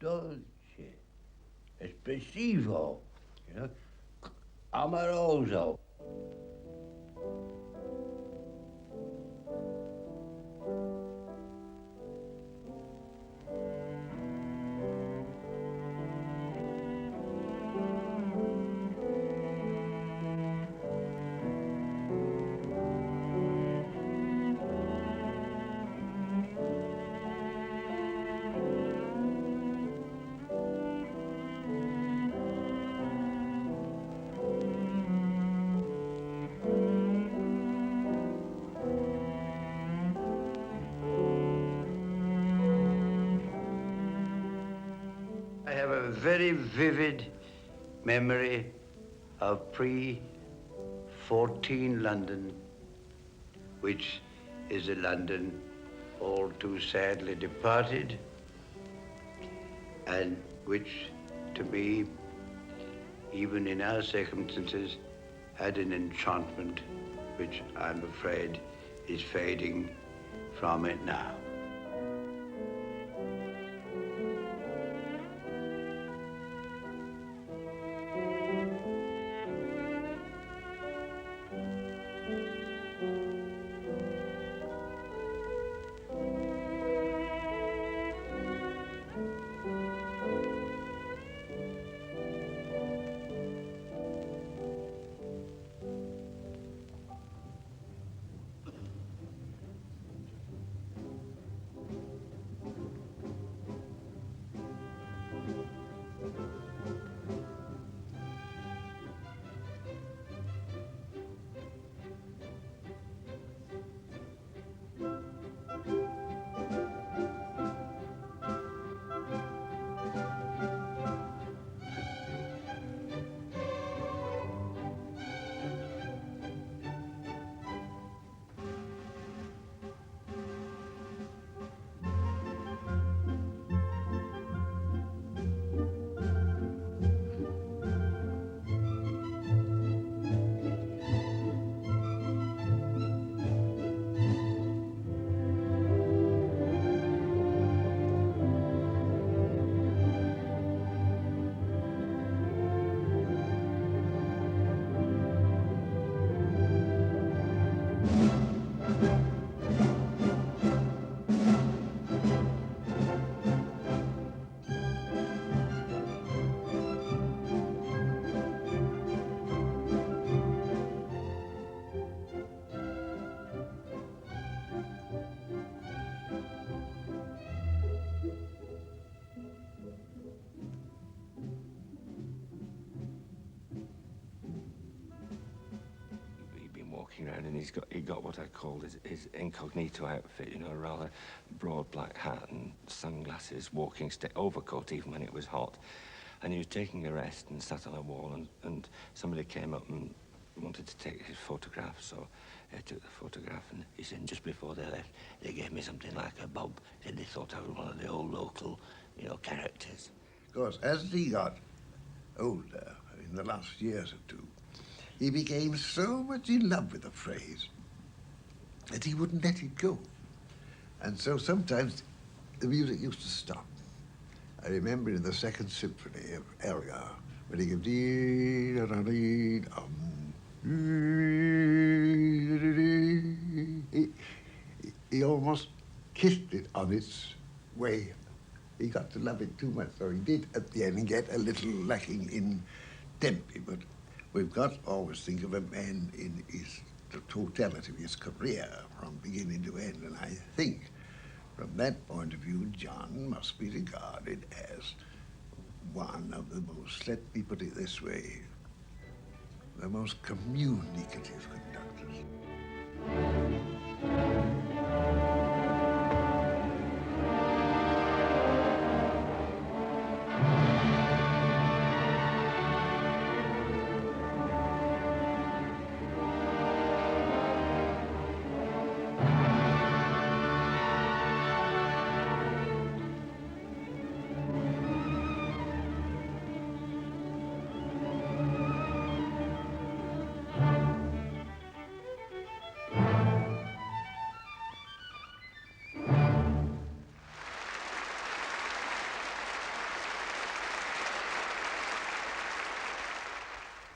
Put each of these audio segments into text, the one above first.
dolce, espressivo, you know, amoroso. I have a very vivid memory of pre-14 London, which is a London all too sadly departed, and which, to me, even in our circumstances, had an enchantment which I'm afraid is fading from it now. Around, and he got what I called his incognito outfit, you know, a rather broad black hat and sunglasses, walking stick, overcoat even when it was hot. And he was taking a rest and sat on a wall, and somebody came up and wanted to take his photograph, so I took the photograph, and he said just before they left, they gave me something like a bob. Said they thought I was one of the old local, you know, characters. Of course, as he got older, in the last years or two, he became so much in love with the phrase that he wouldn't let it go. And so sometimes the music used to stop. I remember in the Second Symphony of Elgar, when he goes, he almost kissed it on its way. He got to love it too much, so he did at the end get a little lacking in tempi, but we've got to always think of a man in the totality of his career from beginning to end, and I think from that point of view, John must be regarded as one of the most, let me put it this way, the most communicative conductors.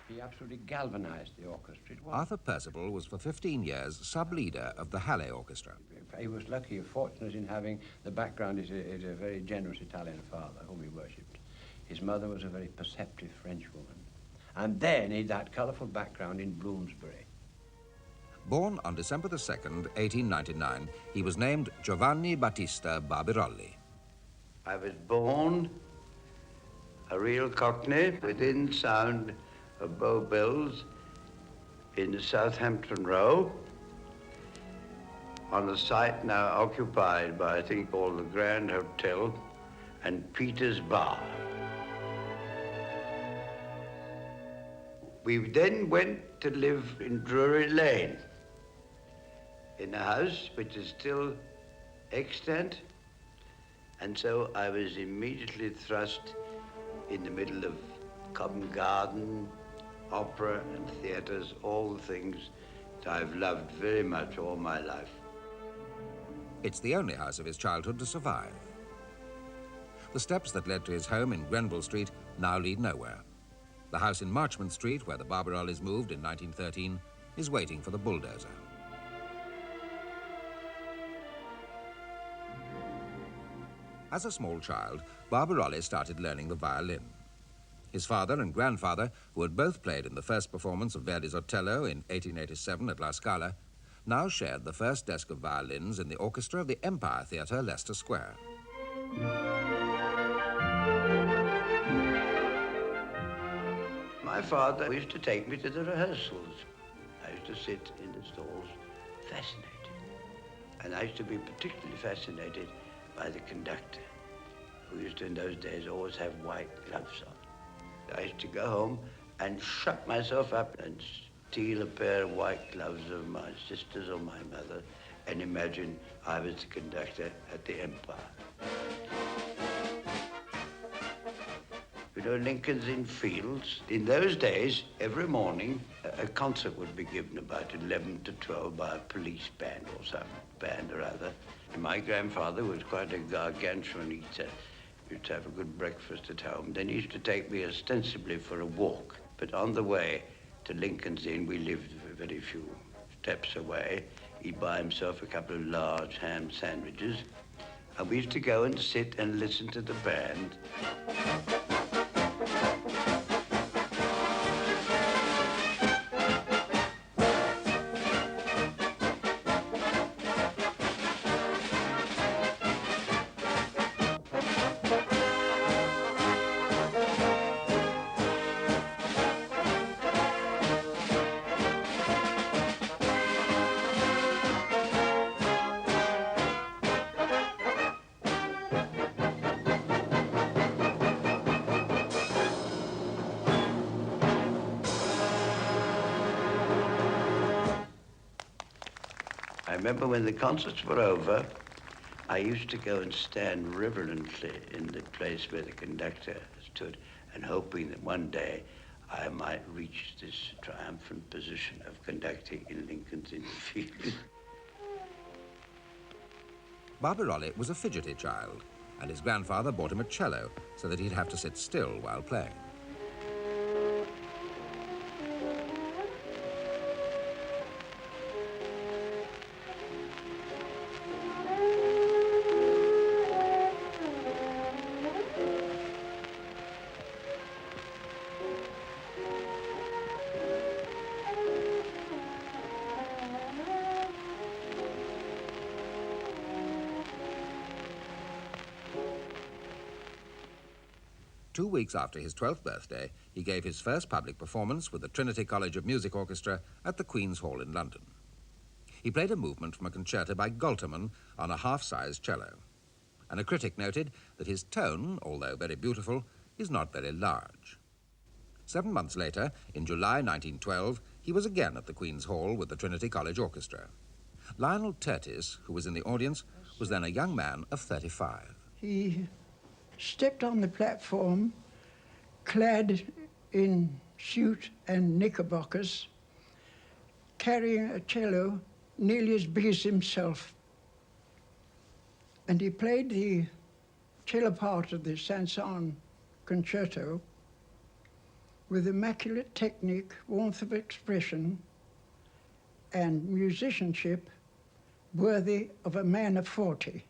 He absolutely galvanized the orchestra. Arthur Percival was for 15 years sub-leader of the Halle Orchestra. He was lucky or fortunate in having the background. Is a very generous Italian father whom he worshipped. His mother was a very perceptive French woman. And then he had that colourful background in Bloomsbury. Born on December the 2nd, 1899, he was named Giovanni Battista Barbirolli. I was born a real Cockney within sound of Bow Bells in the Southampton Row on a site now occupied by, I think, called the Grand Hotel and Peter's Bar. We then went to live in Drury Lane in a house which is still extant, and so I was immediately thrust in the middle of Covent Garden, opera and theatres, all the things that I've loved very much all my life. It's the only house of his childhood to survive. The steps that led to his home in Grenville Street now lead nowhere. The house in Marchmont Street, where the Barbirollis moved in 1913, is waiting for the bulldozer. As a small child, Barbirolli started learning the violin. His father and grandfather, who had both played in the first performance of Verdi's Otello in 1887 at La Scala, now shared the first desk of violins in the orchestra of the Empire Theatre, Leicester Square. My father used to take me to the rehearsals. I used to sit in the stalls, fascinated. And I used to be particularly fascinated by the conductor, who used to, in those days, always have white gloves on. I used to go home and shut myself up and steal a pair of white gloves of my sister's or my mother and imagine I was the conductor at the Empire. You know, Lincoln's Inn Fields. In those days, every morning, a concert would be given about 11 to 12 by a police band or some band or other. And my grandfather was quite a gargantuan eater. He used to have a good breakfast at home. Then he used to take me ostensibly for a walk. But on the way to Lincoln's Inn, we lived very few steps away. He'd buy himself a couple of large ham sandwiches. And we used to go and sit and listen to the band. I remember when the concerts were over, I used to go and stand reverently in the place where the conductor stood and hoping that one day I might reach this triumphant position of conducting in Lincoln's Inn Fields. Barbirolli was a fidgety child, and his grandfather bought him a cello so that he'd have to sit still while playing. Two weeks after his 12th birthday, he gave his first public performance with the Trinity College of Music Orchestra at the Queen's Hall in London. He played a movement from a concerto by Goltermann on a half-sized cello. And a critic noted that his tone, although very beautiful, is not very large. 7 months later, in July 1912, he was again at the Queen's Hall with the Trinity College Orchestra. Lionel Tertis, who was in the audience, was then a young man of 35. He stepped on the platform, clad in suit and knickerbockers, carrying a cello nearly as big as himself. And he played the cello part of the Saint-Saëns concerto with immaculate technique, warmth of expression, and musicianship worthy of a man of 40.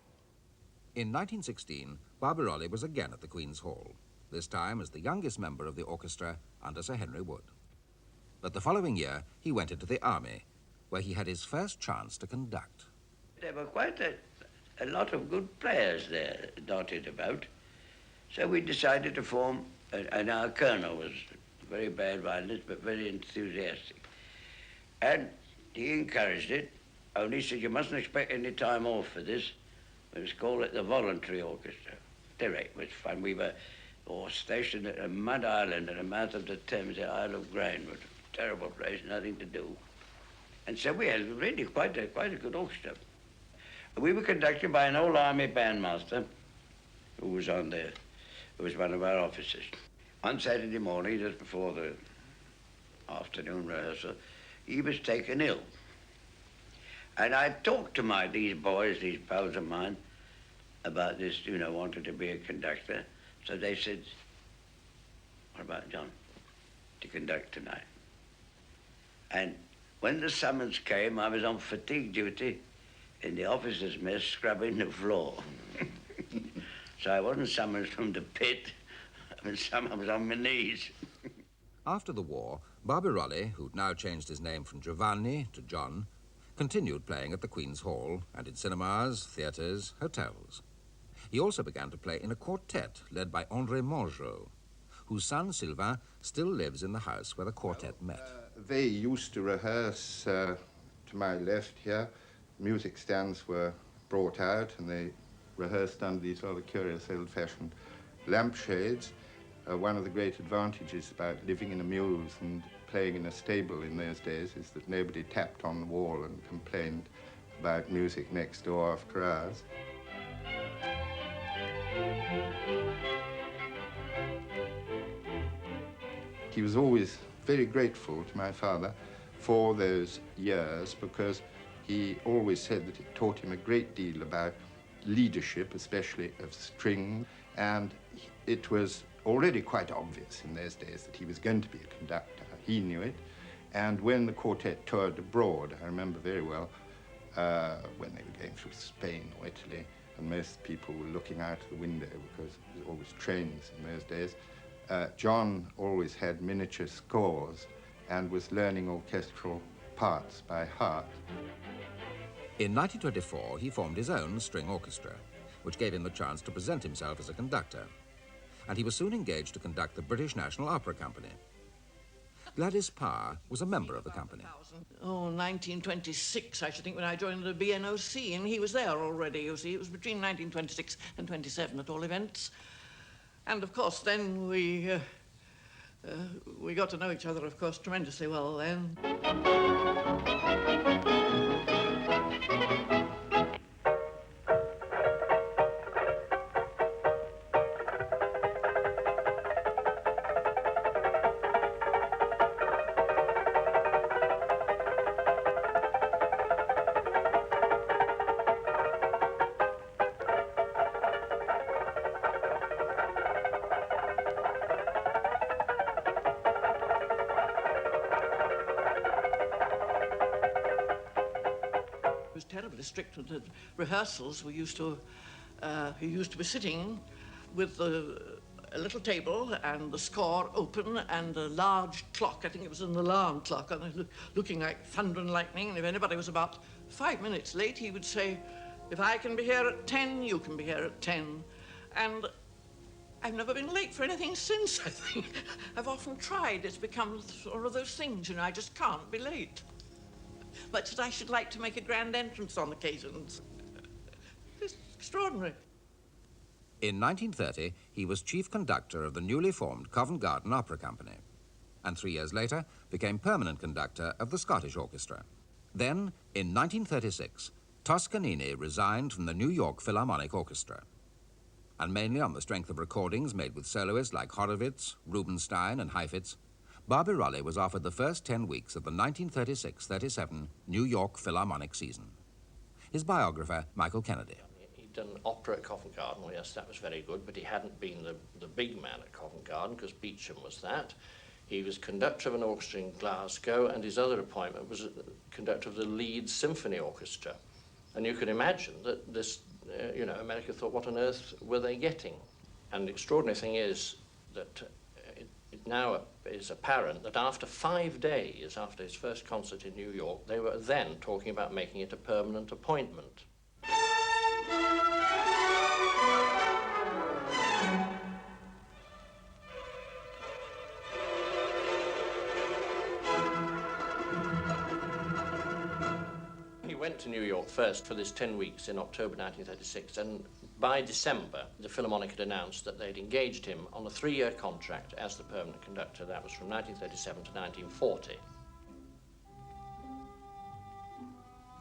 In 1916, Barbirolli was again at the Queen's Hall, this time as the youngest member of the orchestra under Sir Henry Wood. But the following year, he went into the army, where he had his first chance to conduct. There were quite a lot of good players there dotted about, so we decided to form, and our colonel was a very bad violinist, but very enthusiastic. And he encouraged it, only said, you mustn't expect any time off for this. It was called it the Voluntary Orchestra. It was fun. We were stationed at a mud island at the mouth of the Thames, the Isle of Grain, which was a terrible place, nothing to do. And so we had really quite a good orchestra. We were conducted by an old army bandmaster who was on there, who was one of our officers. On Saturday morning, just before the afternoon rehearsal, he was taken ill. And I talked to these boys, these pals of mine, about this, wanted to be a conductor. So they said, what about John to conduct tonight? And when the summons came, I was on fatigue duty in the officers' mess scrubbing the floor. So I wasn't summoned from the pit. I was on my knees. After the war, Barbirolli, who'd now changed his name from Giovanni to John, continued playing at the Queen's Hall and in cinemas, theatres, hotels. He also began to play in a quartet led by André Mongeau, whose son Sylvain still lives in the house where the quartet met. They used to rehearse to my left here. Music stands were brought out and they rehearsed under these rather curious old-fashioned lampshades. One of the great advantages about living in a mews and playing in a stable in those days is that nobody tapped on the wall and complained about music next door after hours. He was always very grateful to my father for those years because he always said that it taught him a great deal about leadership, especially of string, and it was already quite obvious in those days that he was going to be a conductor. He knew it, and when the quartet toured abroad, I remember very well when they were going through Spain or Italy, and most people were looking out the window because there was always trains in those days. John always had miniature scores and was learning orchestral parts by heart. In 1924, he formed his own string orchestra, which gave him the chance to present himself as a conductor. And he was soon engaged to conduct the British National Opera Company. Gladys Parr was a member of the company. 1926, I should think, when I joined the BNOC, and he was there already, you see. It was between 1926 and 27, at all events. And, of course, then we got to know each other, of course, tremendously well then. Was terribly strict with the rehearsals. He used to be sitting with a little table and the score open and a large clock. I think it was an alarm clock, and looking like thunder and lightning. And if anybody was about 5 minutes late, he would say, "If I can be here at 10, you can be here at 10." And I've never been late for anything since, I think. I've often tried. It's become one of those things, I just can't be late. But I should like to make a grand entrance on occasions. It's extraordinary. In 1930, he was chief conductor of the newly formed Covent Garden Opera Company, and 3 years later became permanent conductor of the Scottish Orchestra. Then, in 1936, Toscanini resigned from the New York Philharmonic Orchestra. And mainly on the strength of recordings made with soloists like Horowitz, Rubinstein, and Heifetz, Barbirolli was offered the first 10 weeks of the 1936-37 New York Philharmonic season. His biographer, Michael Kennedy. He'd done opera at Covent Garden. Well, yes, that was very good, but he hadn't been the big man at Covent Garden because Beecham was that. He was conductor of an orchestra in Glasgow, and his other appointment was conductor of the Leeds Symphony Orchestra. And you can imagine that this, America thought, what on earth were they getting? And the extraordinary thing is that it now is apparent that after 5 days after his first concert in New York, they were then talking about making it a permanent appointment. He went to New York first for this 10 weeks in October 1936, and by December, the Philharmonic had announced that they'd engaged him on a 3-year contract as the permanent conductor. That was from 1937 to 1940.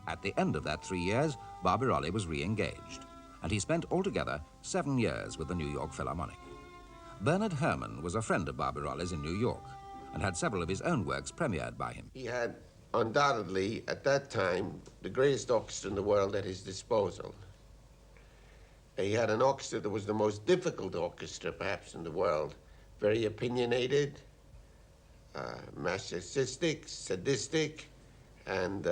At the end of that 3 years, Barbirolli was re-engaged, and he spent altogether 7 years with the New York Philharmonic. Bernard Herrmann was a friend of Barbirolli's in New York and had several of his own works premiered by him. He had undoubtedly, at that time, the greatest orchestra in the world at his disposal. He had an orchestra that was the most difficult orchestra, perhaps, in the world. Very opinionated, masochistic, sadistic, and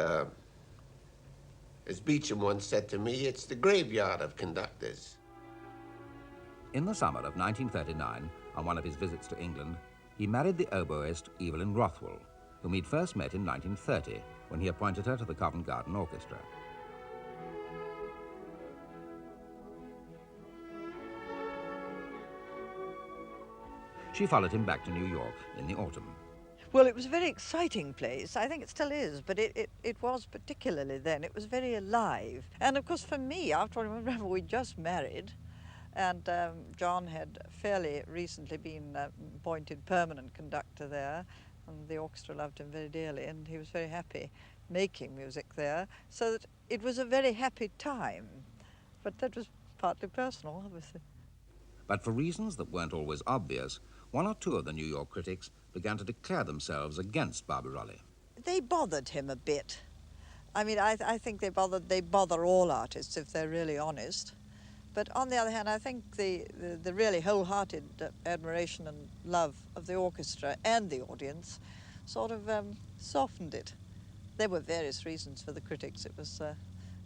as Beecham once said to me, it's the graveyard of conductors. In the summer of 1939, on one of his visits to England, he married the oboist Evelyn Rothwell, whom he'd first met in 1930, when he appointed her to the Covent Garden Orchestra. She followed him back to New York in the autumn. Well, it was a very exciting place. I think it still is, but it was particularly then. It was very alive. And of course for me, after all, remember, we just married, and John had fairly recently been appointed permanent conductor there, and the orchestra loved him very dearly, and he was very happy making music there. So that it was a very happy time, but that was partly personal, obviously. But for reasons that weren't always obvious, one or two of the New York critics began to declare themselves against Barbirolli. They bothered him a bit. I mean, I think they bother all artists if they're really honest. But on the other hand, I think the really wholehearted admiration and love of the orchestra and the audience sort of softened it. There were various reasons for the critics. It was,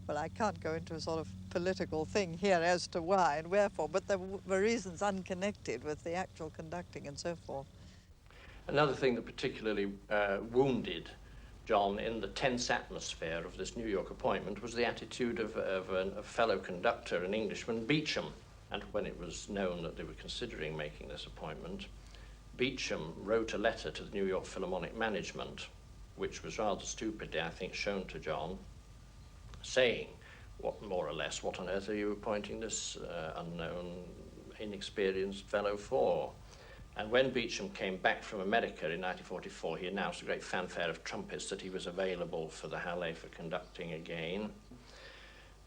well, I can't go into a sort of political thing here as to why and wherefore, but there were reasons unconnected with the actual conducting and so forth. Another thing that particularly wounded John in the tense atmosphere of this New York appointment was the attitude of a fellow conductor, an Englishman, Beecham. And when it was known that they were considering making this appointment, Beecham wrote a letter to the New York Philharmonic management, which was rather stupidly, I think, shown to John, saying, more or less, what on earth are you appointing this unknown, inexperienced fellow for? And when Beecham came back from America in 1944, he announced a great fanfare of trumpets that he was available for the Halle for conducting again.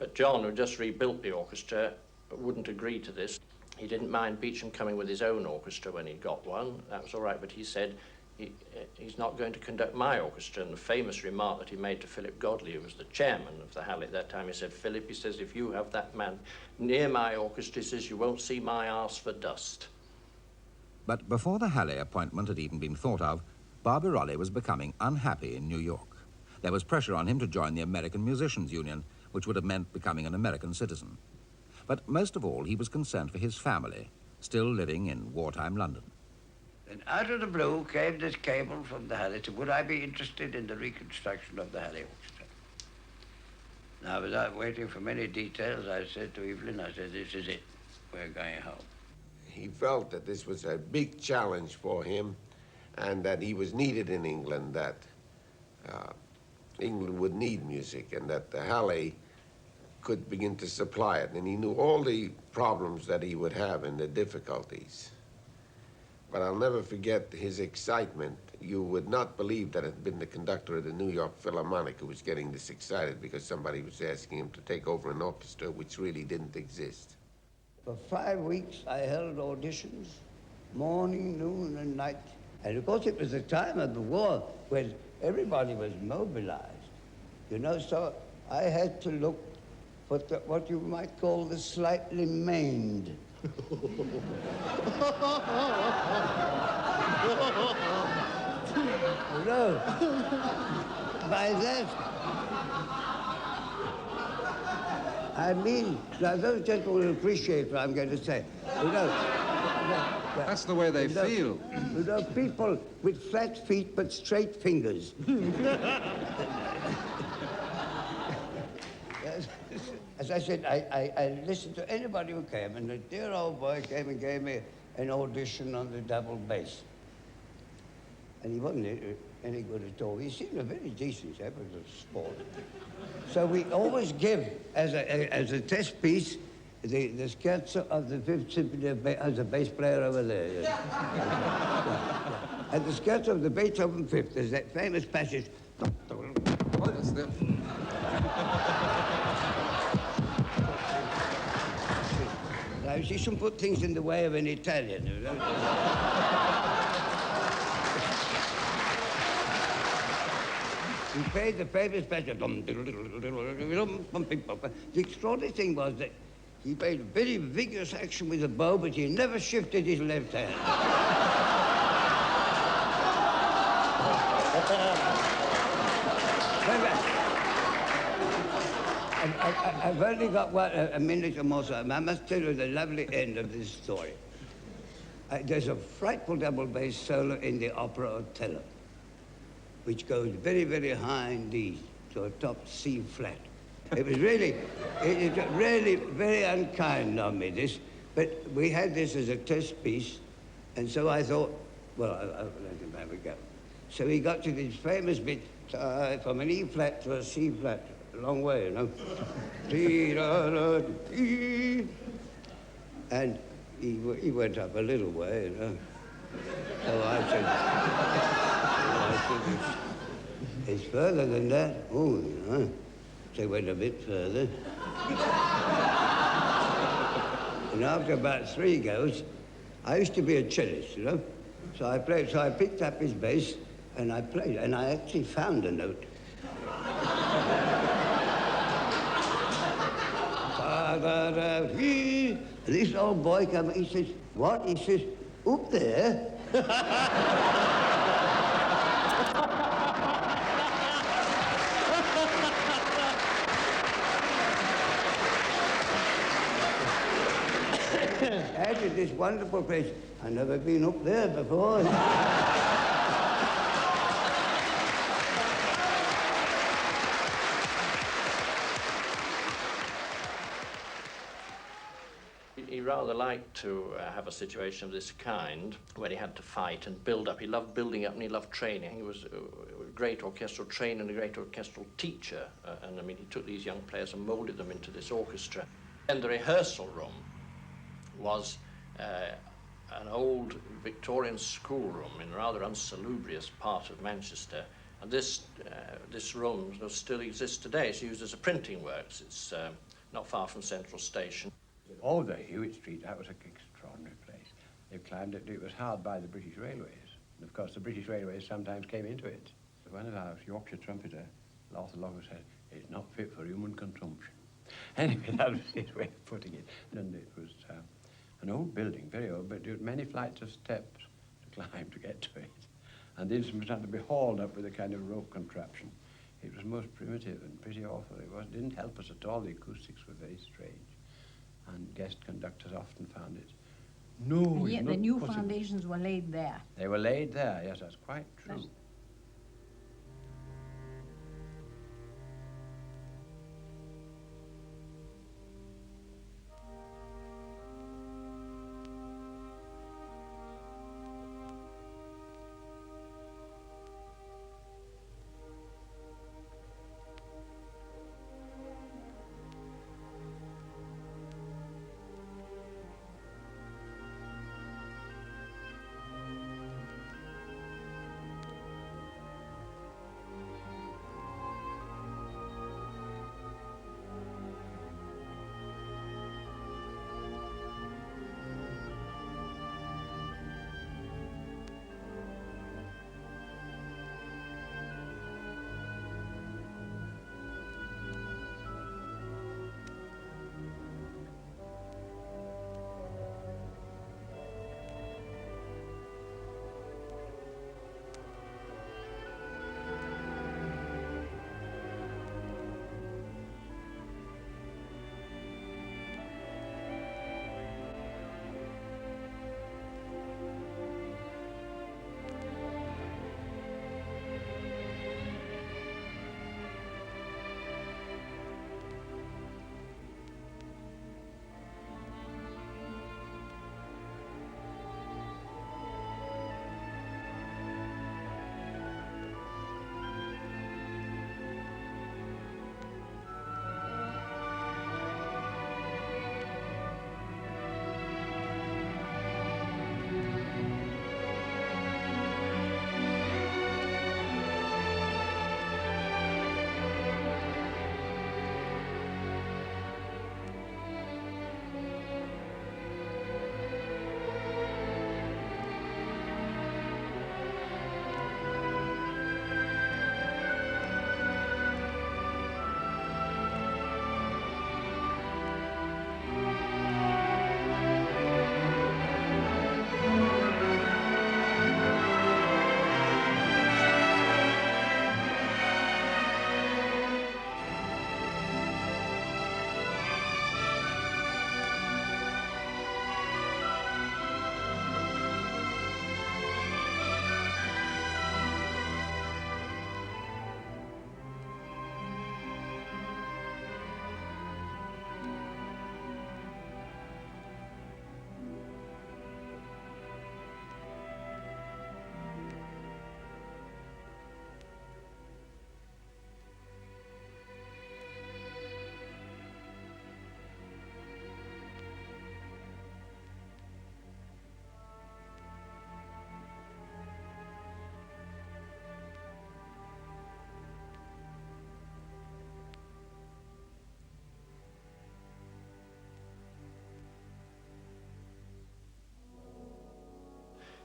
But John, who just rebuilt the orchestra, wouldn't agree to this. He didn't mind Beecham coming with his own orchestra when he got one. That was all right, but he said he's not going to conduct my orchestra. And the famous remark that he made to Philip Godley, who was the chairman of the Halle at that time, he said, Philip, he says, if you have that man near my orchestra, he says, you won't see my arse for dust. But before the Halle appointment had even been thought of, Barbirolli was becoming unhappy in New York. There was pressure on him to join the American Musicians Union, which would have meant becoming an American citizen. But most of all, he was concerned for his family, still living in wartime London. And out of the blue came this cable from the Halle to, would I be interested in the reconstruction of the Halle Orchestra? Now, without waiting for many details, I said to Evelyn, I said, this is it. We're going home. He felt that this was a big challenge for him and that he was needed in England, that England would need music and that the Halle could begin to supply it. And he knew all the problems that he would have and the difficulties. But I'll never forget his excitement. You would not believe that it had been the conductor of the New York Philharmonic who was getting this excited because somebody was asking him to take over an orchestra which really didn't exist. For 5 weeks, I held auditions, morning, noon, and night. And of course, it was the time of the war when everybody was mobilized. You know, so I had to look for what you might call the slightly maimed. No. By that, I mean, now those gentlemen will appreciate what I'm going to say. You know, that's the way they feel. You know, people with flat feet but straight fingers. As I said, I listened to anybody who came, and the dear old boy came and gave me an audition on the double bass. And he wasn't any good at all. He seemed a very decent chap, but a sport. So we always give, as a test piece, the scherzo of the Fifth Symphony as a bass player over there. Yes. And the scherzo of the Beethoven Fifth, there's that famous passage. Oh, that's the... Now, you shouldn't put things in the way of an Italian. You know? He played the famous passage. The extraordinary thing was that he made very vigorous action with the bow, but he never shifted his left hand. I've only got a minute or more, so I must tell you the lovely end of this story. There's a frightful double bass solo in the opera Othello, which goes very, very high in D to a top C flat. It was really very unkind of me, this, but we had this as a test piece, and so I thought, well, I'll let him have a go. So he got to this famous bit from an E flat to a C flat, a long way, you know. And he went up a little way, you know. So I said, it's further than that. Oh, you know. So he went a bit further. And after about 3 goes, I used to be a cellist, you know. So I picked up his bass and I played, and I actually found a note. And this old boy came, he says, what? He says, up there? Added this wonderful place. I've never been up there before. He rather liked to have a situation of this kind where he had to fight and build up. He loved building up and he loved training. He was a great orchestral trainer and a great orchestral teacher. And I mean, he took these young players and molded them into this orchestra. And the rehearsal room was an old Victorian schoolroom in a rather unsalubrious part of Manchester. And this room still exists today. It's used as a printing works. It's not far from Central Station. Oh, the Hewitt Street, that was an extraordinary place. They climbed it, it was hard by the British Railways. And of course, the British Railways sometimes came into it. One of our Yorkshire trumpeter, Arthur Locker, said, it's not fit for human consumption. Anyway, that was his way of putting it. And it was an old building, very old, but there were many flights of steps to climb to get to it. And the instruments had to be hauled up with a kind of rope contraption. It was most primitive and pretty awful. It didn't help us at all. The acoustics were very strange. And guest conductors often found it. No, and yet the new foundations were laid there. They were laid there, yes, that's quite true.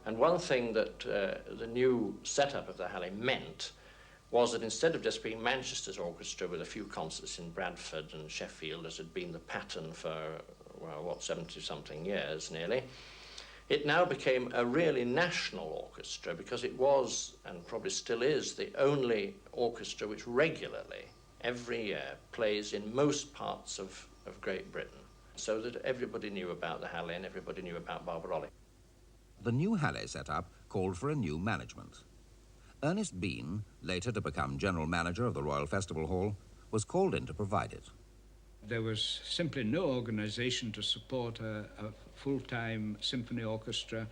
And one thing that the new setup of the Halle meant was that instead of just being Manchester's orchestra with a few concerts in Bradford and Sheffield, as had been the pattern for, well, what, 70-something years nearly, it now became a really national orchestra because it was, and probably still is, the only orchestra which regularly, every year, plays in most parts of Great Britain, so that everybody knew about the Halle and everybody knew about Barbirolli. The new Halle setup called for a new management. Ernest Bean, later to become general manager of the Royal Festival Hall, was called in to provide it. There was simply no organisation to support a full-time symphony orchestra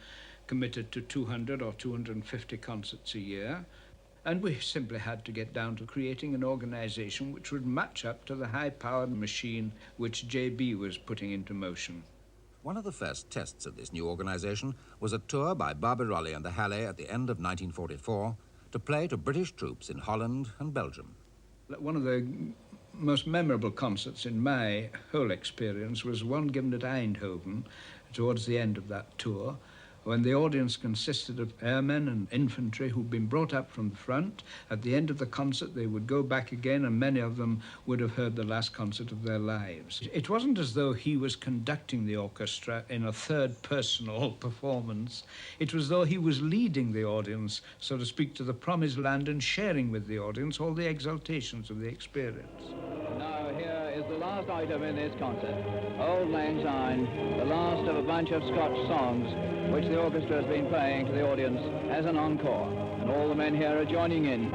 committed to 200 or 250 concerts a year, and we simply had to get down to creating an organisation which would match up to the high-powered machine which JB was putting into motion. One of the first tests of this new organisation was a tour by Barbirolli and the Halle at the end of 1944 to play to British troops in Holland and Belgium. One of the most memorable concerts in my whole experience was one given at Eindhoven towards the end of that tour, when the audience consisted of airmen and infantry who'd been brought up from the front. At the end of the concert, they would go back again, and many of them would have heard the last concert of their lives. It wasn't as though he was conducting the orchestra in a third personal performance. It was as though he was leading the audience, so to speak, to the promised land and sharing with the audience all the exaltations of the experience. Now here is the last item in this concert. Old Lang Syne, the last of a bunch of Scotch songs which the orchestra has been playing to the audience as an encore, and all the men here are joining in.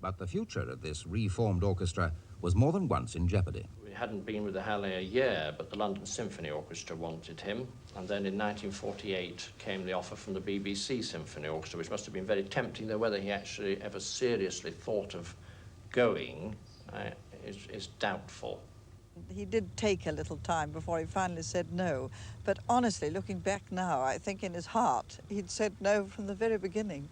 But the future of this reformed orchestra was more than once in jeopardy. We hadn't been with the Halle a year, but the London Symphony Orchestra wanted him. And then in 1948 came the offer from the BBC Symphony Orchestra, which must have been very tempting, though whether he actually ever seriously thought of going is doubtful. He did take a little time before he finally said no. But honestly, looking back now, I think in his heart, he'd said no from the very beginning.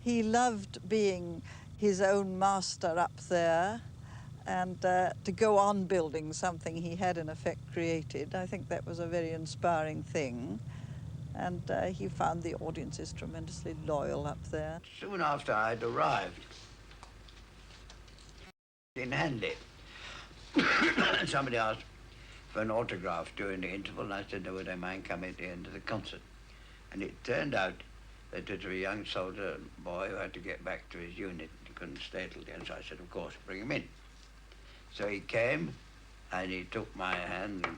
He loved being his own master up there, and to go on building something he had in effect created. I think that was a very inspiring thing, and he found the audiences tremendously loyal up there. Soon after I'd arrived in Hanley, somebody asked for an autograph during the interval, and I said, no, would I mind coming at the end of the concert? And it turned out that it was a young soldier boy who had to get back to his unit. He couldn't stay till then, so I said, of course, bring him in. So he came, and he took my hand and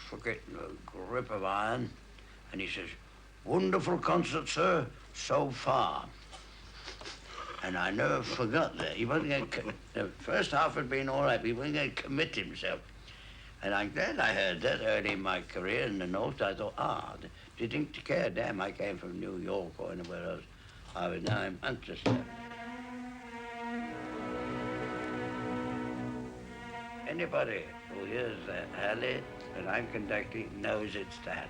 shook it in a grip of iron, and he says, wonderful concert, sir, so far. And I never forgot that. He wasn't going to, the first half had been all right, but he wasn't going to commit himself. And I'm glad I heard that early in my career in the North. I thought, do you think to care? Damn, I came from New York or anywhere else. I was now in Manchester. Anybody who hears the Halle that I'm conducting knows it's the Halle.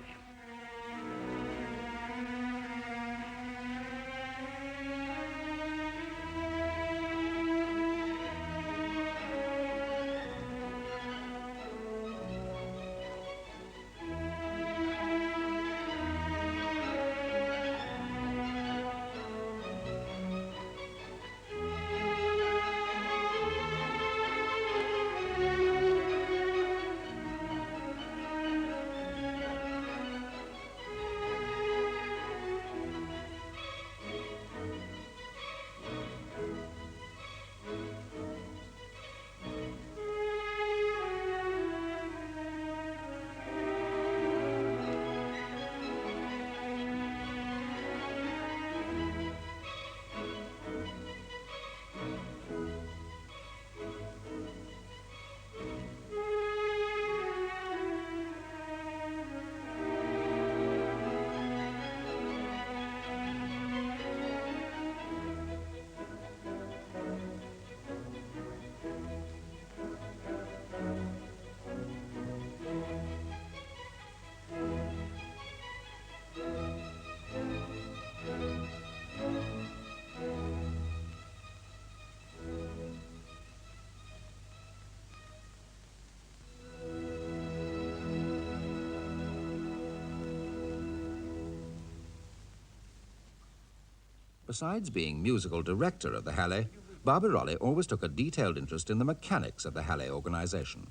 Besides being musical director of the Halle, Barbirolli always took a detailed interest in the mechanics of the Halle organisation.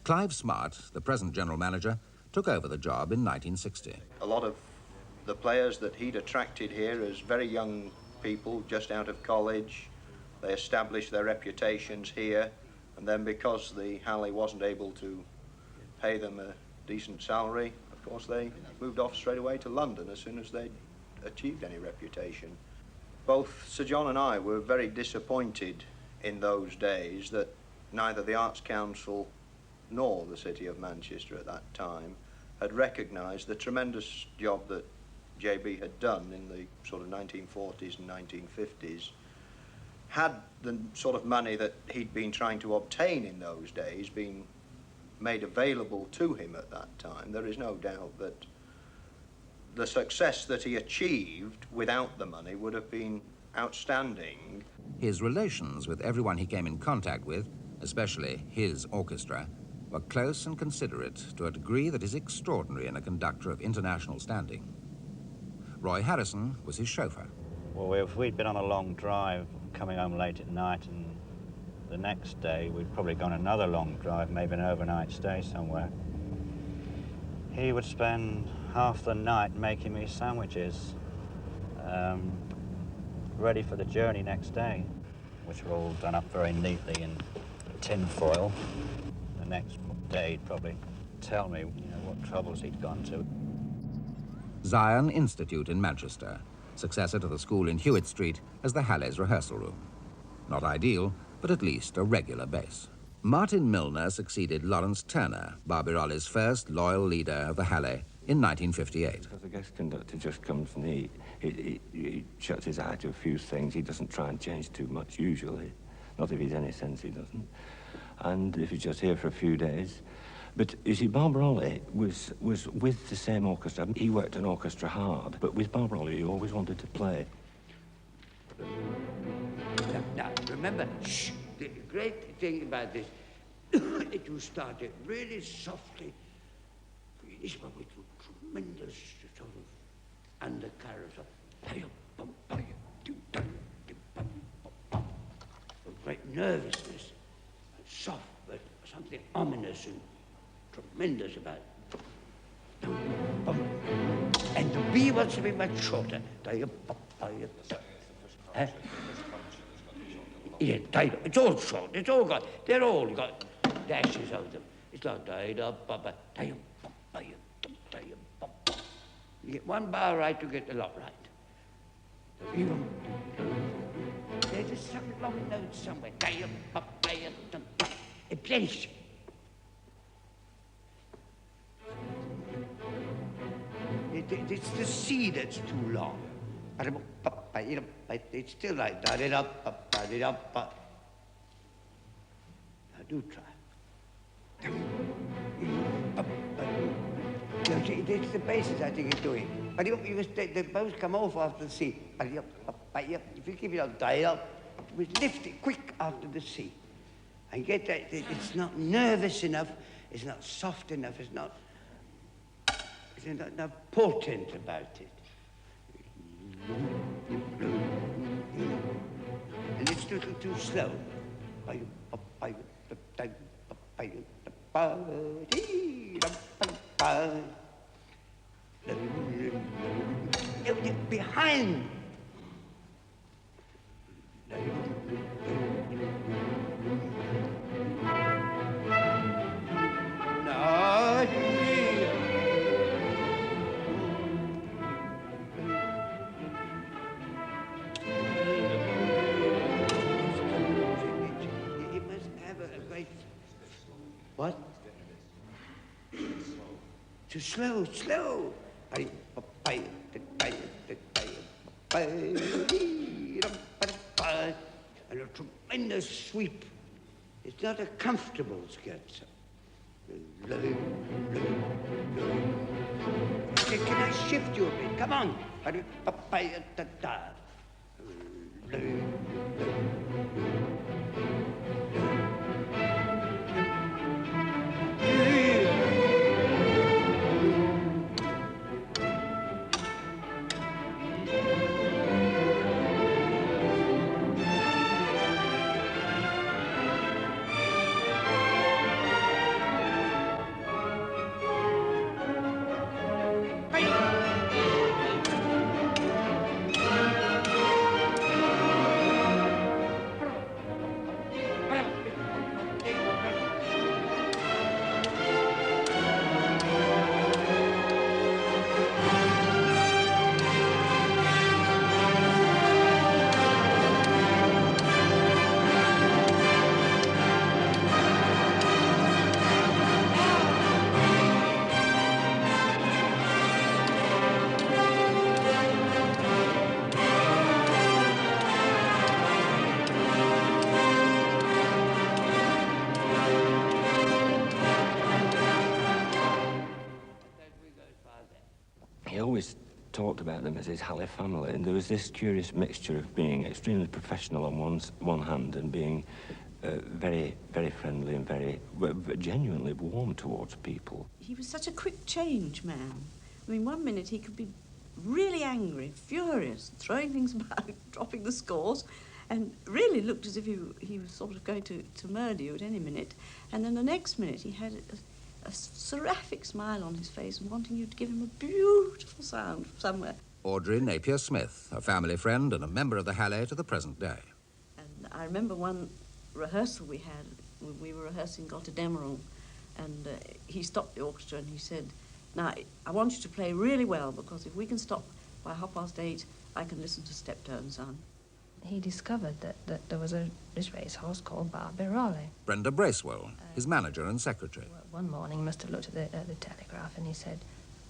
Clive Smart, the present general manager, took over the job in 1960. A lot of the players that he'd attracted here as very young people just out of college, they established their reputations here, and then because the Halle wasn't able to pay them a decent salary, of course they moved off straight away to London as soon as they'd achieved any reputation. Both Sir John and I were very disappointed in those days that neither the Arts Council nor the City of Manchester at that time had recognised the tremendous job that JB had done in the sort of 1940s and 1950s. Had the sort of money that he'd been trying to obtain in those days been made available to him at that time, there is no doubt that the success that he achieved without the money would have been outstanding. His relations with everyone he came in contact with, especially his orchestra, were close and considerate to a degree that is extraordinary in a conductor of international standing. Roy Harrison was his chauffeur. Well, if we'd been on a long drive, coming home late at night, and the next day we'd probably gone another long drive, maybe an overnight stay somewhere, he would spend half the night making me sandwiches, ready for the journey next day, which were all done up very neatly in tin foil. The next day he'd probably tell me, what troubles he'd gone to. Zion Institute in Manchester, successor to the school in Hewitt Street, as the Halle's rehearsal room. Not ideal, but at least a regular base. Martin Milner succeeded Lawrence Turner, Barbirolli's first loyal leader of the Halle, in 1958. Because the guest conductor just comes and he shuts his eye to a few things. He doesn't try and change too much, usually. Not if he's any sense, he doesn't. And if he's just here for a few days. But, you see, Barbirolli was with the same orchestra. He worked an orchestra hard, but with Barbirolli, he always wanted to play. Now, remember, shh, the great thing about this, it will start it really softly, finish with tremendous sort of undercurrent of great nervousness, soft, but something ominous and tremendous about it. And the B wants to be much shorter. Yeah, it's all short. It's all got. They're all got dashes over them. It's like you get one bar right, you get the lot right. There's just some long notes somewhere. A place. It's the C that's too long. It's still like that. Now do try. It's the bases I think it's doing. But they both come off after the C. If you keep it on dial, we lift it quick after the C. And get that, it's not nervous enough, it's not soft enough, it's not enough portent about it. And it's a little too slow. Behind. What? Too slow, slow. And a tremendous sweep. It's not a comfortable scherzo. Can I shift you a bit? Come on. he always talked about them as his Halley family, and there was this curious mixture of being extremely professional on one hand and being very, very friendly and very genuinely warm towards people. He was such a quick change man. I mean, one minute he could be really angry, furious, throwing things about, dropping the scores, and really looked as if he was sort of going to murder you at any minute. And then the next minute he had a seraphic smile on his face and wanting you to give him a beautiful sound somewhere. Audrey Napier-Smith, a family friend and a member of the Halley to the present day. And I remember one rehearsal we had, we were rehearsing Gotterdammerung, and he stopped the orchestra and he said, "Now, I want you to play really well, because if we can stop by 8:30, I can listen to Steptoe Son." He discovered that there was this racehorse called Barbirolli. Brenda Bracewell, his manager and secretary. One morning he must have looked at the telegraph and he said,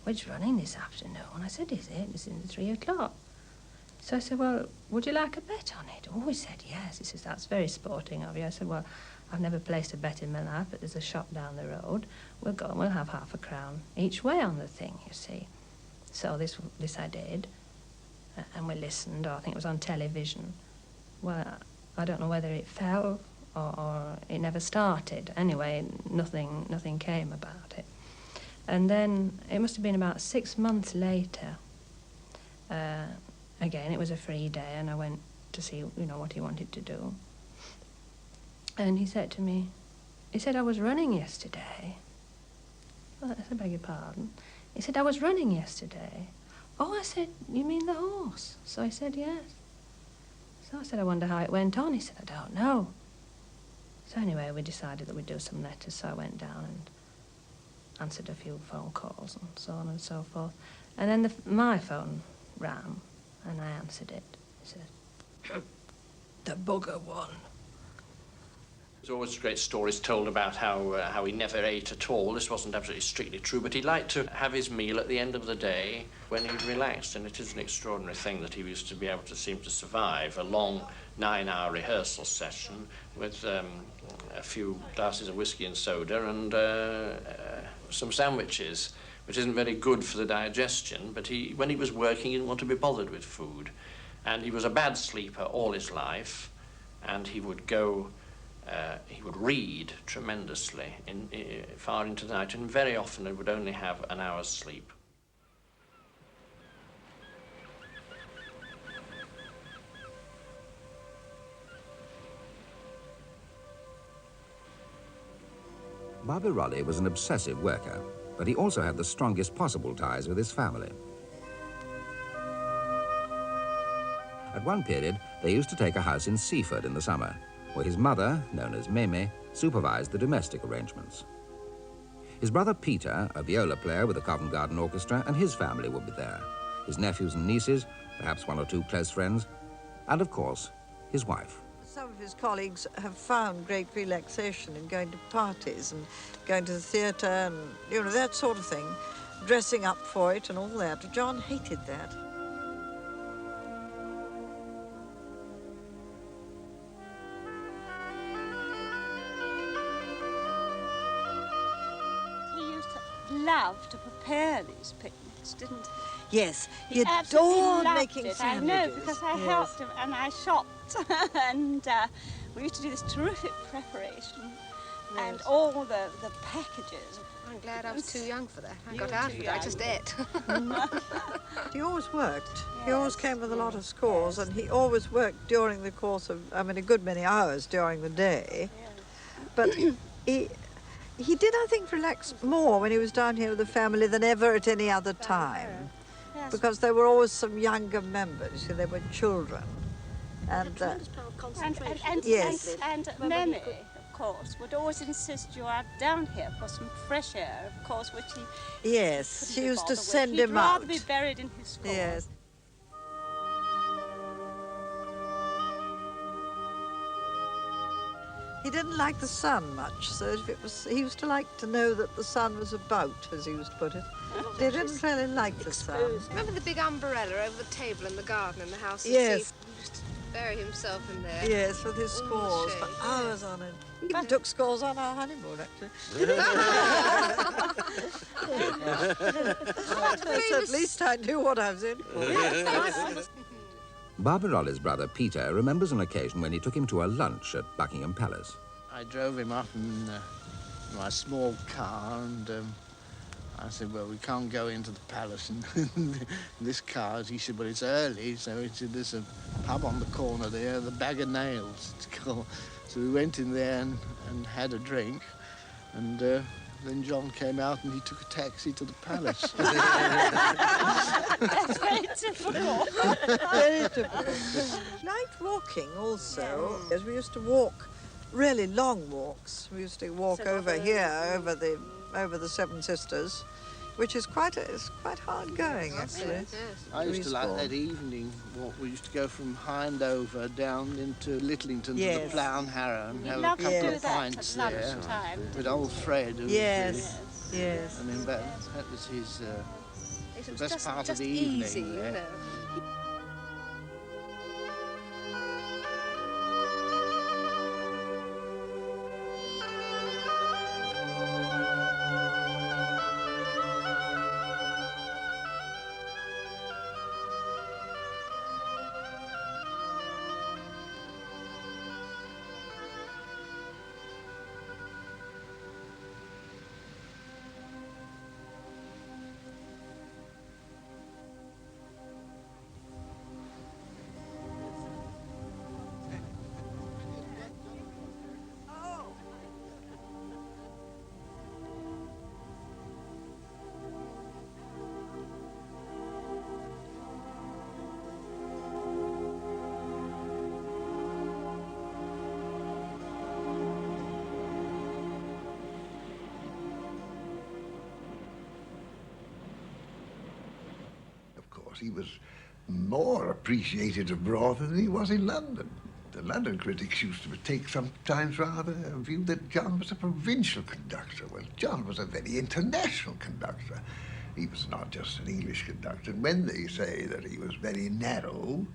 "Well, it's running this afternoon." I said, "Is it? It's in 3 o'clock." So I said, "Well, would you like a bet on it?" Oh, he said, "Yes." He says, "That's very sporting of you." I said, "Well, I've never placed a bet in my life, but there's a shop down the road. We'll go and we'll have £0.50 each way on the thing, you see." So this I did, and we listened, or I think it was on television. Well, I don't know whether it fell or it never started. Anyway, nothing came about it. And then it must have been about 6 months later. Again, it was a free day, and I went to see, what he wanted to do. And he said to me, "I was running yesterday." Well, I said, "Beg your pardon." He said, "I was running yesterday." "Oh," I said, "you mean the horse?" So I said, "Yes." So I said, "I wonder how it went on." He said, "I don't know." So anyway, we decided that we'd do some letters, so I went down and answered a few phone calls and so on and so forth. And then my phone rang, and I answered it. He said, "The bugger won." There's always great stories told about how he never ate at all. This wasn't absolutely strictly true, but he liked to have his meal at the end of the day when he'd relaxed, and it is an extraordinary thing that he used to be able to seem to survive a long 9-hour rehearsal session with a few glasses of whiskey and soda and some sandwiches, which isn't very good for the digestion, but when he was working, he didn't want to be bothered with food. And he was a bad sleeper all his life, and he would go... he would read tremendously far into the night, and very often he would only have an hour's sleep. Barbirolli was an obsessive worker, but he also had the strongest possible ties with his family. At one period, they used to take a house in Seaford in the summer, where his mother, known as Meme, supervised the domestic arrangements. His brother Peter, a viola player with the Covent Garden Orchestra, and his family would be there. His nephews and nieces, perhaps 1 or 2 close friends, and of course, his wife. Some of his colleagues have found great relaxation in going to parties and going to the theatre and, that sort of thing, dressing up for it and all that. John hated that. Loved to prepare these picnics, didn't he? Yes, he absolutely adored loved making it. sandwiches. I know, because I helped him and I shopped and we used to do this terrific preparation and all the packages. I'm glad I was too young for that. I got out of it, I just ate. He always worked. Yes. He always came with a lot of scores, and he always worked during the course of, a good many hours during the day. Yes. But he did, I think, relax more when he was down here with the family than ever at any other time. Yes. Because there were always some younger members, they were children. And yes. And Meme, of course, would always insist you are down here for some fresh air, of course, which he... Yes, she used to send him out. He'd rather be buried in his score. Yes. He didn't like the sun much, so if it was, he used to like to know that the sun was about, as he used to put it. He didn't really like the sun. Remember the big umbrella over the table in the garden in the house? Yes. bury himself in there. Yes, with his All scores shade, for yeah. hours on end. Even took scores on our honeymoon, actually. So at least I knew what I was in for. Barbirolli's brother Peter remembers an occasion when he took him to a lunch at Buckingham Palace. I drove him up in my small car, and I said, well, we can't go into the palace in this car. He said, well, it's early, so he said, there's a pub on the corner there, the Bag of Nails, it's called. So we went in there and had a drink, and then John came out and he took a taxi to the palace. That's very typical. Very typical. Night walking also, as we used to walk really long walks. We used to walk over here, over the Seven Sisters, which is quite hard going, actually. I used to like that evening walk. We used to go from Hindover down into Littlington to the Plough and Harrow and have a couple of pints there with old Fred. Who yes. I mean, that was his the best part of the easy, evening. you know. He was more appreciated abroad than he was in London. The London critics used to take sometimes rather a view that John was a provincial conductor. Well, John was a very international conductor. He was not just an English conductor. And when they say that he was very narrow,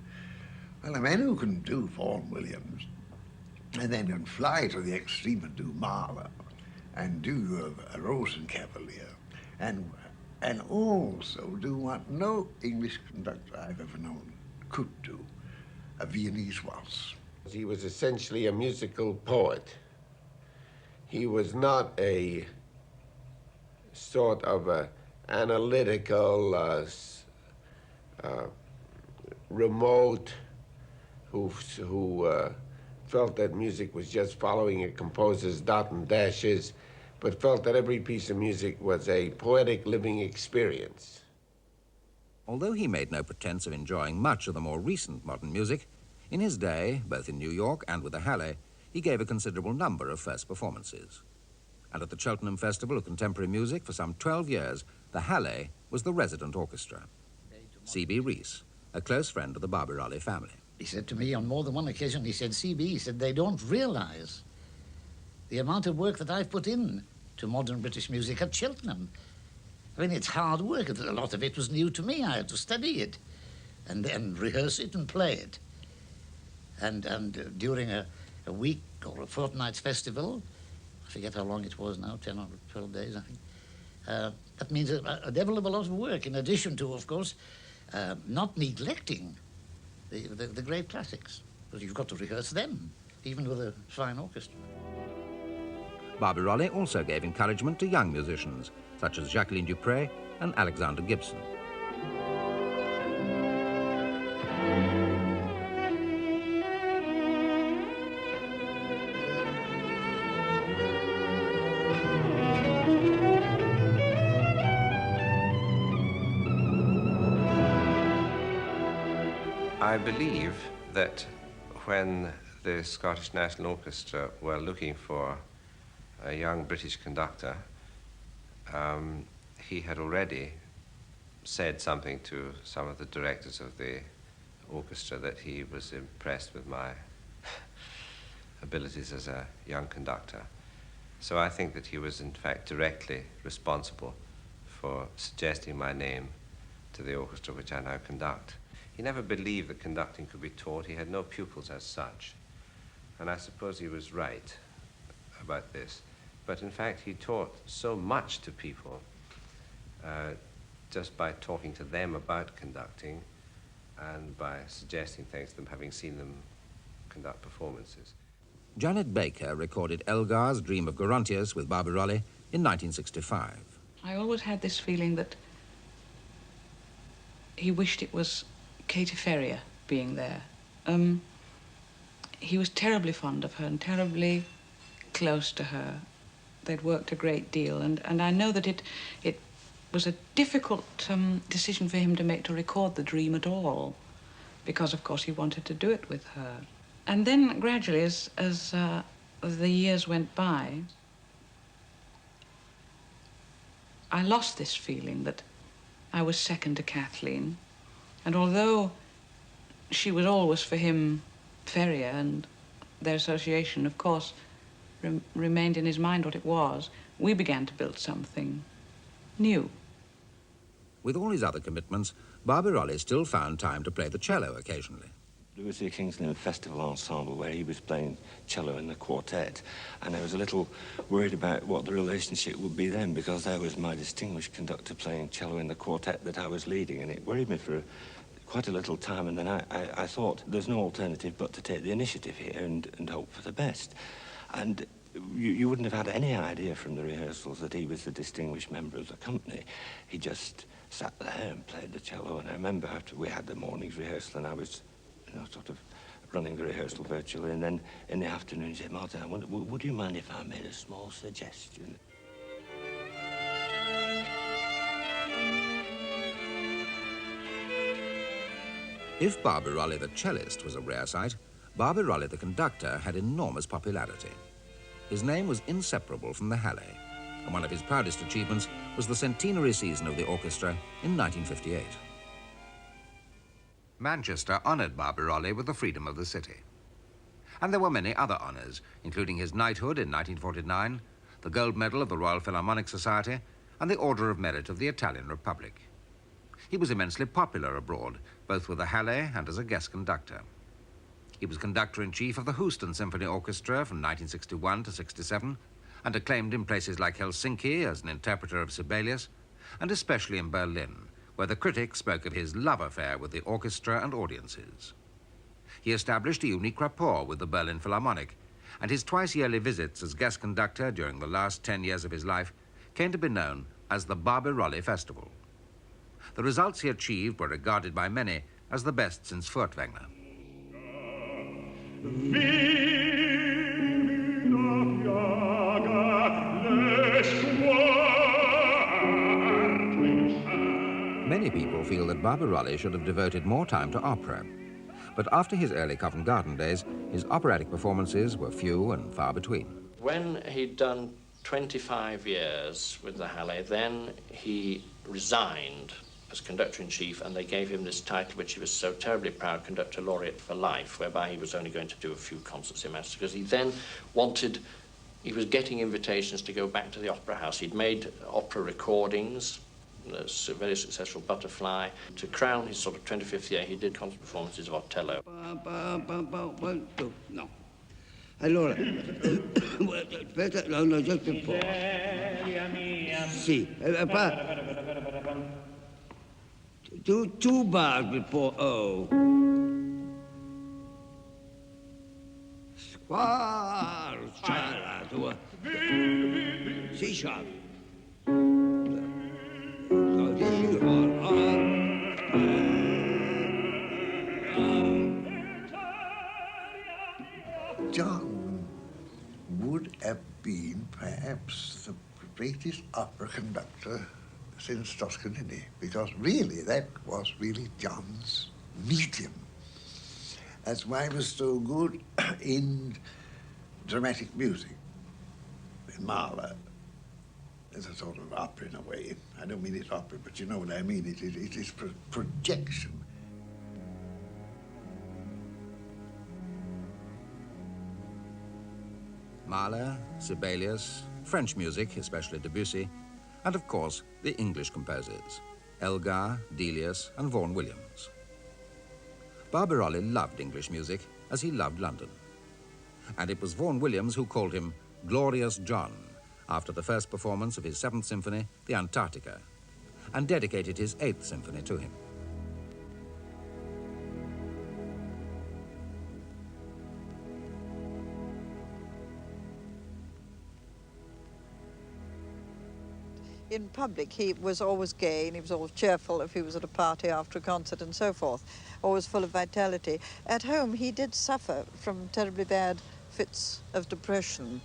well, a man who can do Vaughan Williams and then can fly to the extreme and do Mahler and do a Rosenkavalier and also do what no English conductor I've ever known could do, a Viennese waltz. He was essentially a musical poet. He was not a sort of a analytical, remote, who felt that music was just following a composer's dot and dashes, but felt that every piece of music was a poetic living experience. Although he made no pretense of enjoying much of the more recent modern music, in his day, both in New York and with the Halle, he gave a considerable number of first performances. And at the Cheltenham Festival of Contemporary Music for some 12 years, the Halle was the resident orchestra. C.B. Rees, a close friend of the Barbirolli family. He said to me on more than one occasion, he said, C.B., he said, they don't realize the amount of work that I've put in to modern British music at Cheltenham. I mean, it's hard work. A lot of it was new to me. I had to study it and then rehearse it and play it. And during a week or a fortnight's festival, I forget how long it was now, 10 or 12 days, I think, that means a devil of a lot of work, in addition to, of course, not neglecting the great classics, because you've got to rehearse them, even with a fine orchestra. Barbirolli also gave encouragement to young musicians, such as Jacqueline Dupre and Alexander Gibson. I believe that when the Scottish National Orchestra were looking for a young British conductor, he had already said something to some of the directors of the orchestra that he was impressed with my abilities as a young conductor. So I think that he was in fact directly responsible for suggesting my name to the orchestra which I now conduct. He never believed that conducting could be taught. He had no pupils as such. And I suppose he was right about this. But in fact, he taught so much to people just by talking to them about conducting and by suggesting things to them, having seen them conduct performances. Janet Baker recorded Elgar's Dream of Gerontius with Barbirolli in 1965. I always had this feeling that he wished it was Katie Ferrier being there. He was terribly fond of her and terribly close to her. They'd worked a great deal, and I know that it was a difficult decision for him to make to record the Dream at all, because of course he wanted to do it with her. And then gradually, as the years went by, I lost this feeling that I was second to Kathleen, and although she was always for him Ferrier, and their association, of course, remained in his mind what it was, we began to build something new. With all his other commitments, Barbirolli still found time to play the cello occasionally. There was the King's Lynn Festival Ensemble where he was playing cello in the quartet, and I was a little worried about what the relationship would be then, because there was my distinguished conductor playing cello in the quartet that I was leading, and it worried me for quite a little time, and then I thought there's no alternative but to take the initiative here and hope for the best. And you wouldn't have had any idea from the rehearsals that he was the distinguished member of the company. He just sat there and played the cello, and I remember after we had the morning's rehearsal and I was sort of running the rehearsal virtually, and then in the afternoon he said, "Martin, would you mind if I made a small suggestion?" If Barbirolli the cellist was a rare sight, Barbirolli the conductor had enormous popularity. His name was inseparable from the Halle, and one of his proudest achievements was the centenary season of the orchestra in 1958. Manchester honoured Barbirolli with the freedom of the city. And there were many other honours, including his knighthood in 1949, the Gold Medal of the Royal Philharmonic Society, and the Order of Merit of the Italian Republic. He was immensely popular abroad, both with the Halle and as a guest conductor. He was conductor-in-chief of the Houston Symphony Orchestra from 1961 to 67, and acclaimed in places like Helsinki as an interpreter of Sibelius, and especially in Berlin, where the critics spoke of his love affair with the orchestra and audiences. He established a unique rapport with the Berlin Philharmonic, and his twice-yearly visits as guest conductor during the last 10 years of his life came to be known as the Barbirolli Festival. The results he achieved were regarded by many as the best since Furtwängler. Many people feel that Barbirolli should have devoted more time to opera. But after his early Covent Garden days, his operatic performances were few and far between. When he'd done 25 years with the Halle, then he resigned as conductor-in-chief, and they gave him this title, which he was so terribly proud, Conductor Laureate for Life, whereby he was only going to do a few concerts in Manchester, because he then he was getting invitations to go back to the Opera House. He'd made opera recordings, a very successful Butterfly. To crown his sort of 25th year, he did concert performances of Otello. 1, 2, no. Allora, aspetta, no, just before. Sì, two bars before O. C sharp. John would have been perhaps the greatest opera conductor since Toscanini, because really that was really John's medium. That's why he was so good in dramatic music. In Mahler, there's a sort of opera in a way. I don't mean it's opera, but you know what I mean. It is projection. Mahler, Sibelius, French music, especially Debussy, and of course the English composers, Elgar, Delius, and Vaughan Williams. Barbirolli loved English music as he loved London. And it was Vaughan Williams who called him Glorious John after the first performance of his 7th Symphony, the Antarctica, and dedicated his 8th Symphony to him. In public, he was always gay and he was always cheerful if he was at a party after a concert and so forth, always full of vitality. At home, he did suffer from terribly bad fits of depression.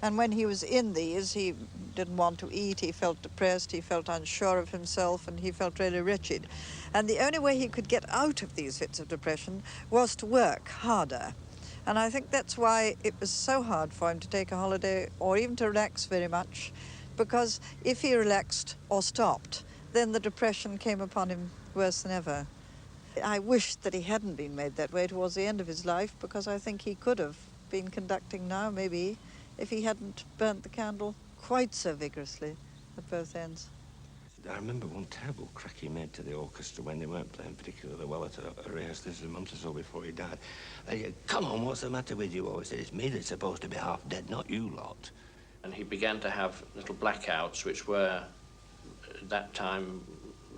And when he was in these, he didn't want to eat, he felt depressed, he felt unsure of himself, and he felt really wretched. And the only way he could get out of these fits of depression was to work harder. And I think that's why it was so hard for him to take a holiday or even to relax very much, because if he relaxed or stopped, then the depression came upon him worse than ever. I wish that he hadn't been made that way towards the end of his life, because I think he could have been conducting now, maybe, if he hadn't burnt the candle quite so vigorously at both ends. I remember one terrible crack he made to the orchestra when they weren't playing particularly well at a rehearsal. This was a month or so before he died. And he said, "Come on, what's the matter with you?" He said, "It's me that's supposed to be half dead, not you lot." And he began to have little blackouts, which were, at that time,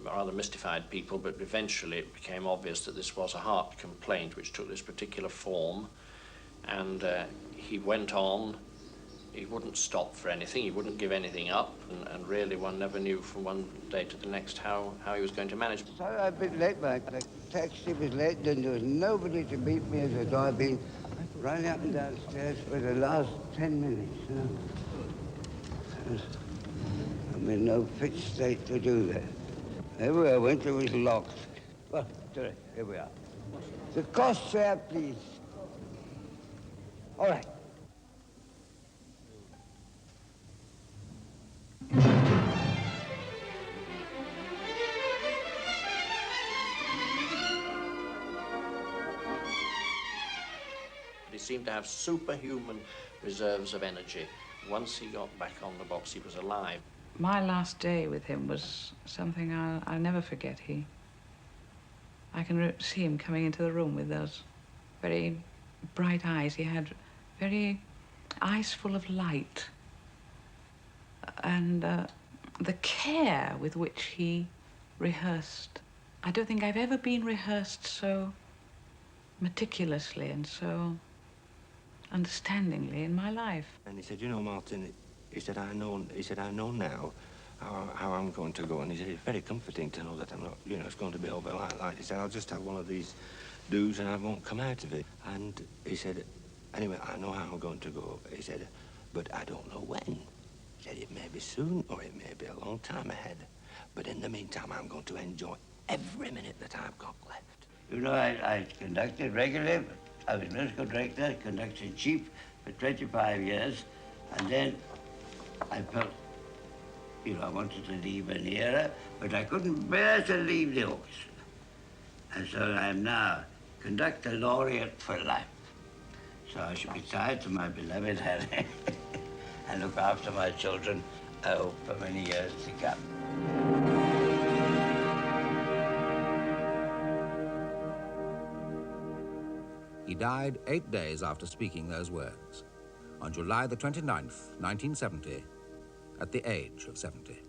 rather mystified people, but eventually it became obvious that this was a heart complaint which took this particular form. And he went on. He wouldn't stop for anything. He wouldn't give anything up. And really, one never knew from one day to the next how he was going to manage. Sorry, I've been late, mate. The taxi was late, and there was nobody to meet me as I thought. I've been running up and downstairs for the last 10 minutes. You know? I'm in no fit state to do that. Everywhere I went, it was locked. Well, sorry, here we are. The cost fare, please. All right. He seemed to have superhuman reserves of energy. Once he got back on the box, he was alive. My last day with him was something I'll never forget. I can see him coming into the room with those very bright eyes. He had very eyes full of light. And the care with which he rehearsed. I don't think I've ever been rehearsed so meticulously and so understandingly in my life. And he said, "You know, Martin," he said, I know now how I'm going to go." And he said, "It's very comforting to know that I'm not, it's going to be over like that." He said, "I'll just have one of these do's and I won't come out of it." And he said, "Anyway, I know how I'm going to go." He said, "But I don't know when." He said, "It may be soon or it may be a long time ahead. But in the meantime, I'm going to enjoy every minute that I've got left." You know, I conducted regularly. I was musical director, conducted chief for 25 years, and then I felt, I wanted to leave an era, but I couldn't bear to leave the orchestra. And so I am now conductor laureate for life. So I shall be tied to my beloved Harry and look after my children, I hope, for many years to come. He died 8 days after speaking those words, on July the 29th, 1970, at the age of 70.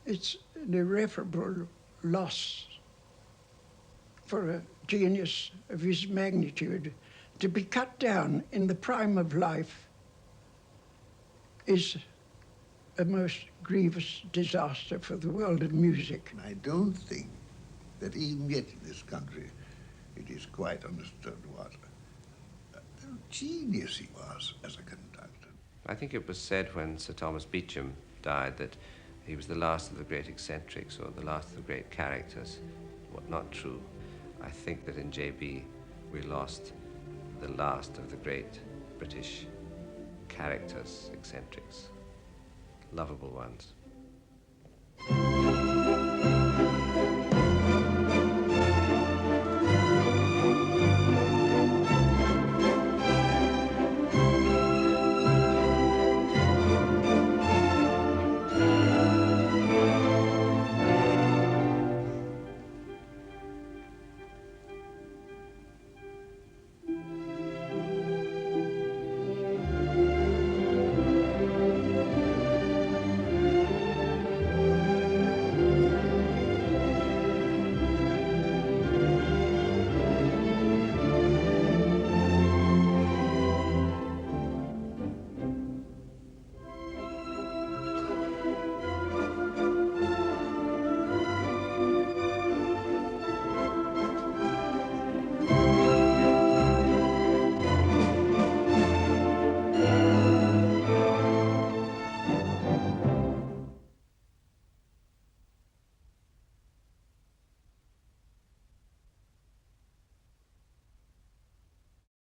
It's an irreparable loss for a genius of his magnitude. To be cut down in the prime of life is a most grievous disaster for the world of music. I don't think that even yet in this country it is quite understood what a genius he was as a conductor. I think it was said when Sir Thomas Beecham died that he was the last of the great eccentrics or the last of the great characters. Well, not true. I think that in J.B. we lost the last of the great British characters, eccentrics, lovable ones.